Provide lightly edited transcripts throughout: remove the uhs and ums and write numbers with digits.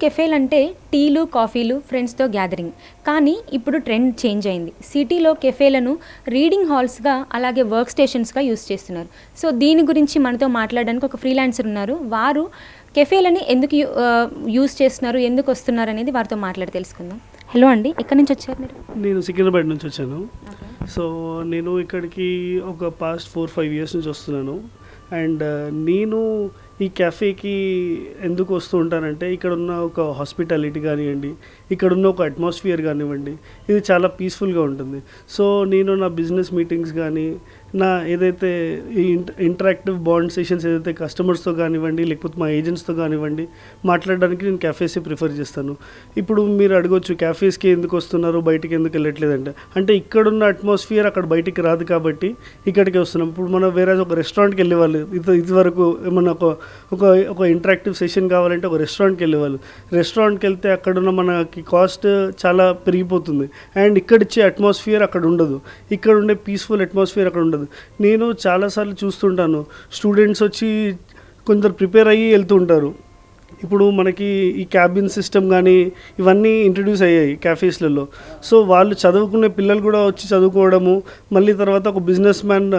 కెఫేలంటే టీలు, కాఫీలు, ఫ్రెండ్స్‌తో గ్యాదరింగ్. కానీ ఇప్పుడు ట్రెండ్ చేంజ్ అయింది. సిటీలో కెఫేలను రీడింగ్ హాల్స్‌గా అలాగే వర్క్ స్టేషన్స్‌గా యూజ్ చేస్తున్నారు. సో, దీని గురించి మనతో మాట్లాడడానికి ఒక ఫ్రీలాన్సర్ ఉన్నారు. వారు కెఫేలని ఎందుకు యూజ్ చేస్తున్నారు, ఎందుకు వస్తున్నారనేది వారితో మాట్లాడి తెలుసుకుందాం. హలో అండి. ఎక్కడి నుంచి వచ్చారు మీరు? నేను సికింద్రాబాద్ నుంచి వచ్చాను. ఓకే. సో నేను ఇక్కడికి ఒక పాస్ట్ 4-5 ఇయర్స్ నుంచి వస్తున్నాను. అండ్ నేను ఈ క్యాఫేకి ఎందుకు వస్తూ ఉంటానంటే ఇక్కడ ఉన్న ఒక హాస్పిటాలిటీ కానివ్వండి, ఇక్కడ ఉన్న ఒక అట్మాస్ఫియర్ కానివ్వండి, ఇది చాలా పీస్ఫుల్గా ఉంటుంది. సో నేను నా బిజినెస్ మీటింగ్స్ కానీ, నా ఏదైతే ఈ ఇంటరాక్టివ్ బాండ్ సెషన్స్ ఏదైతే కస్టమర్స్తో కానివ్వండి, లేకపోతే మా ఏజెంట్స్తో కానివ్వండి, మాట్లాడడానికి నేను క్యాఫేసే ప్రిఫర్ చేస్తాను. ఇప్పుడు మీరు అడగొచ్చు క్యాఫేస్కి ఎందుకు వస్తున్నారు, బయటికి ఎందుకు వెళ్ళట్లేదంటే, అంటే ఇక్కడున్న అట్మాస్ఫియర్ అక్కడ బయటికి రాదు కాబట్టి ఇక్కడికి వస్తున్నాం. ఇప్పుడు మనం వేరే ఒక రెస్టారెంట్కి వెళ్ళేవాళ్ళు, ఇదివరకు ఏమన్నా ఒక ఇంటరాక్టివ్ సెషన్ కావాలంటే ఒక రెస్టారెంట్కి వెళ్ళేవాళ్ళు. రెస్టారెంట్కి వెళ్తే అక్కడున్న మనకి కాస్ట్ చాలా పెరిగిపోతుంది. అండ్ ఇక్కడ ఇచ్చే అట్మాస్ఫియర్ అక్కడ ఉండదు, ఇక్కడ ఉండే పీస్ఫుల్ అట్మాస్ఫియర్ అక్కడ ఉండదు. నేను చాలాసార్లు చూస్తుంటాను, స్టూడెంట్స్ వచ్చి కొందరు ప్రిపేర్ అయ్యి వెళ్తూ ఉంటారు. ఇప్పుడు మనకి ఈ క్యాబిన్ సిస్టమ్ కానీ ఇవన్నీ ఇంట్రడ్యూస్ అయ్యాయి క్యాఫేస్లలో. సో వాళ్ళు చదువుకునే పిల్లలు కూడా వచ్చి చదువుకోవడము, మళ్ళీ తర్వాత ఒక బిజినెస్ మ్యాన్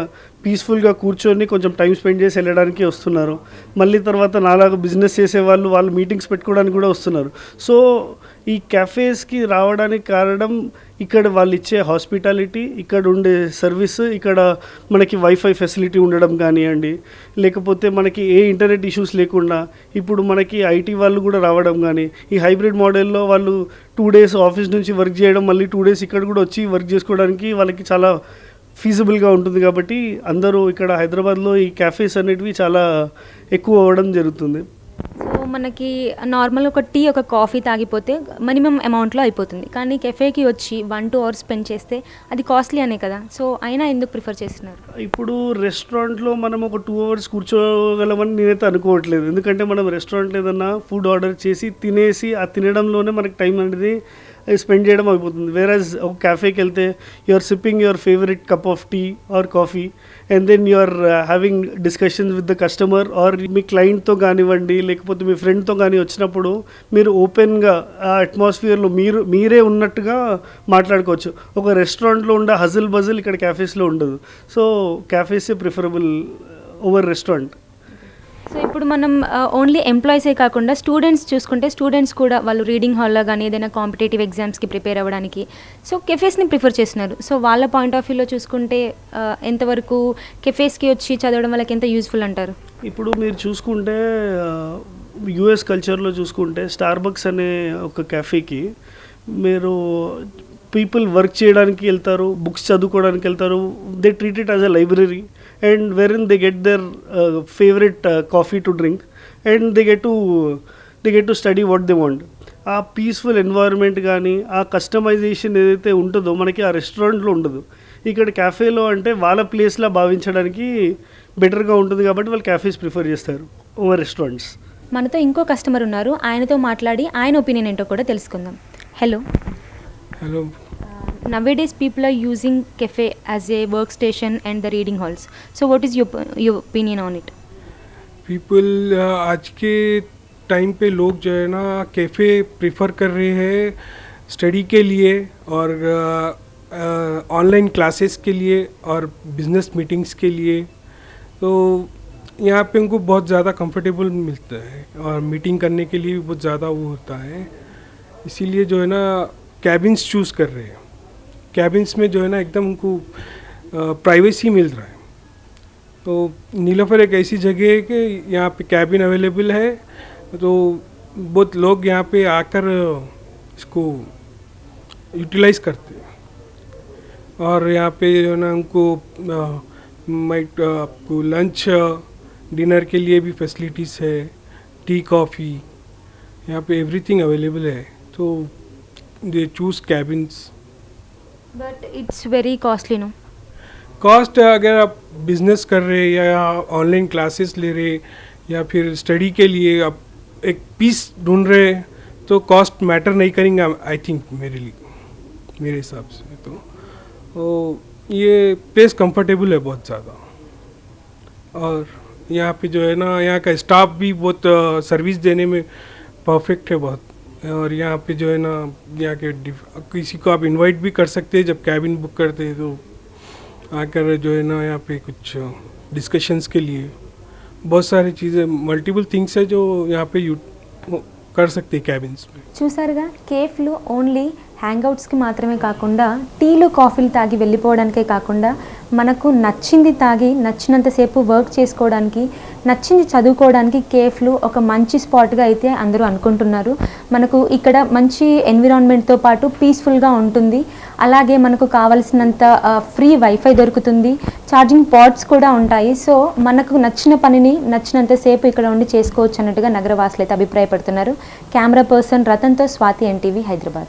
పీస్ఫుల్గా కూర్చొని కొంచెం టైం స్పెండ్ చేసి వెళ్ళడానికి వస్తున్నారు. మళ్ళీ తర్వాత నాలాగా బిజినెస్ చేసేవాళ్ళు వాళ్ళు మీటింగ్స్ పెట్టుకోవడానికి కూడా వస్తున్నారు. సో ఈ క్యాఫేస్కి రావడానికి కారణం ఇక్కడ వాళ్ళు ఇచ్చే హాస్పిటాలిటీ, ఇక్కడ ఉండే సర్వీస్, ఇక్కడ మనకి వైఫై ఫెసిలిటీ ఉండడం కానివ్వండి, లేకపోతే మనకి ఏ ఇంటర్నెట్ ఇష్యూస్ లేకుండా ఇప్పుడు మనకి ఐటీ వాళ్ళు కూడా రావడం కానీ, ఈ హైబ్రిడ్ మోడల్లో వాళ్ళు 2 days ఆఫీస్ నుంచి వర్క్ చేయడం, మళ్ళీ 2 days ఇక్కడ కూడా వచ్చి వర్క్ చేసుకోవడానికి వాళ్ళకి చాలా ఫీజిబుల్గా ఉంటుంది. కాబట్టి అందరూ ఇక్కడ హైదరాబాద్లో ఈ క్యాఫేస్ అనేటివి చాలా ఎక్కువ అవ్వడం జరుగుతుంది. సో మనకి నార్మల్ ఒక టీ, ఒక కాఫీ తాగిపోతే మినిమం అమౌంట్లో అయిపోతుంది. కానీ కెఫేకి వచ్చి 1-2 hours స్పెండ్ చేస్తే అది కాస్ట్లీ అనే కదా. సో అయినా ఎందుకు ప్రిఫర్ చేస్తున్నారు? ఇప్పుడు రెస్టారెంట్లో మనం ఒక 2 hours కూర్చోగలమని నేనైతే అనుకోవట్లేదు. ఎందుకంటే మనం రెస్టారెంట్లో ఏదన్నా ఫుడ్ ఆర్డర్ చేసి తినేసి ఆ తినడంలోనే మనకి టైం అనేది స్పెండ్ చేయడం అయిపోతుంది. వేరేజ్ ఒక క్యాఫేకి వెళ్తే you are sipping your favourite cup of tea or coffee and then you are having discussions with the customer or మీ క్లయింట్తో కానివ్వండి, లేకపోతే మీ ఫ్రెండ్తో కానీ వచ్చినప్పుడు మీరు ఓపెన్గా ఆ అట్మాస్ఫియర్లో మీరే ఉన్నట్టుగా మాట్లాడుకోవచ్చు. ఒక రెస్టారెంట్లో ఉండే హజిల్ బజిల్ ఇక్కడ క్యాఫేస్లో ఉండదు. సో క్యాఫేసే ప్రిఫరబుల్ ఓవర్ రెస్టారెంట్. సో ఇప్పుడు మనం ఓన్లీ ఎంప్లాయీసే కాకుండా స్టూడెంట్స్ చూసుకుంటే, స్టూడెంట్స్ కూడా వాళ్ళు రీడింగ్ హాల్లో కానీ ఏదైనా కాంపిటేటివ్ ఎగ్జామ్స్కి ప్రిపేర్ అవ్వడానికి సో కెఫేస్ని ప్రిఫర్ చేస్తున్నారు. సో వాళ్ళ పాయింట్ ఆఫ్ వ్యూలో చూసుకుంటే ఎంతవరకు కెఫేస్కి వచ్చి చదవడం వాళ్ళకి ఎంత యూస్ఫుల్ అంటారు? ఇప్పుడు మీరు చూసుకుంటే యూఎస్ కల్చర్లో చూసుకుంటే స్టార్బక్స్ అనే ఒక క్యాఫేకి మీరు పీపుల్ వర్క్ చేయడానికి వెళ్తారు, బుక్స్ చదువుకోవడానికి వెళ్తారు. They treat it as a library and వెరెన్ they get there favourite coffee to drink and they get to study what they want. ఆ పీస్ఫుల్ ఎన్వైర్న్మెంట్ కానీ ఆ కస్టమైజేషన్ ఏదైతే ఉంటుందో మనకి ఆ రెస్టారెంట్లో ఉండదు. ఇక్కడ క్యాఫేలో అంటే వాళ్ళ ప్లేస్లా భావించడానికి బెటర్గా ఉంటుంది కాబట్టి వాళ్ళు క్యాఫేస్ ప్రిఫర్ చేస్తారు ఓవర్ రెస్టారెంట్స్. మనతో ఇంకో కస్టమర్ ఉన్నారు, ఆయనతో మాట్లాడి ఆయన ఒపీనియన్ ఏంటో కూడా తెలుసుకుందాం. Hello. Hello. Nowadays people are using cafe as a workstation and the reading halls. So what is your opinion on it? People आज के टाइम पे लोग जो है ना कैफ़े प्रिफर कर रहे हैं स्टडी के लिए और ऑनलाइन क्लासेस के लिए और बिजनेस मीटिंग्स के लिए. तो यहाँ पे उनको बहुत ज़्यादा कंफर्टेबल मिलता है और मीटिंग करने के लिए भी बहुत ज़्यादा वो होता है. इसीलिए जो है ना कैबिन्स चूज़ कर रहे हैं. कैबिन्स में जो है ना एकदम उनको प्राइवेसी मिल रहा है. तो नीलोफर एक ऐसी जगह है कि यहाँ पे कैबिन अवेलेबल है, तो बहुत लोग यहाँ पे आकर इसको यूटिलाइज़ करते हैं. और यहाँ पे जो है ना उनको आपको लंच डिनर के लिए भी फैसिलिटीज़ है, टी कॉफ़ी यहाँ पे एवरीथिंग अवेलेबल है. तो they choose cabins. But it's very costly, no? Cost अगर आप बिजनेस कर रहे हैं या ऑनलाइन क्लासेस ले रहे या फिर स्टडी के लिए आप एक पीस ढूंढ रहे हैं तो कॉस्ट मैटर नहीं करेंगे आई थिंक मेरे हिसाब से. तो ये प्लेस कंफर्टेबल है बहुत ज़्यादा. और यहाँ पे जो है ना यहाँ का स्टाफ भी बहुत सर्विस देने में परफेक्ट है बहुत। और यहाँ पे जो है ना, यहाँ के किसी को आप इनवाइट भी कर सकते हैं जब कैबिन बुक करते हैं, तो आकर जो है ना यहाँ पे कुछ डिस्कशंस के लिए बहुत सारी चीज़ें, मल्टीपल थिंग्स है जो यहाँ पे कर सकते हैं कैबिन्स में। చూసారుగా, కేఫ్లు ఓన్లీ హ్యాంగ్అవుట్స్కి మాత్రమే కాకుండా టీలు కాఫీలు తాగి వెళ్ళిపోవడానికే కాకుండా మనకు నచ్చింది తాగి నచ్చినంతసేపు వర్క్ చేసుకోవడానికి, నచ్చింది చదువుకోవడానికి కేఫ్లు ఒక మంచి స్పాట్గా అయితే అందరూ అనుకుంటున్నారు. మనకు ఇక్కడ మంచి ఎన్విరాన్మెంట్తో పాటు పీస్ఫుల్గా ఉంటుంది. అలాగే మనకు కావలసినంత ఫ్రీ వైఫై దొరుకుతుంది, ఛార్జింగ్ పాడ్స్ కూడా ఉంటాయి. సో మనకు నచ్చిన పనిని నచ్చినంతసేపు ఇక్కడ ఉండి చేసుకోవచ్చు అన్నట్టుగా నగరవాసులు అయితే అభిప్రాయపడుతున్నారు. కెమెరా పర్సన్ రతన్తో స్వాతి, ఎన్టీవీ, హైదరాబాద్.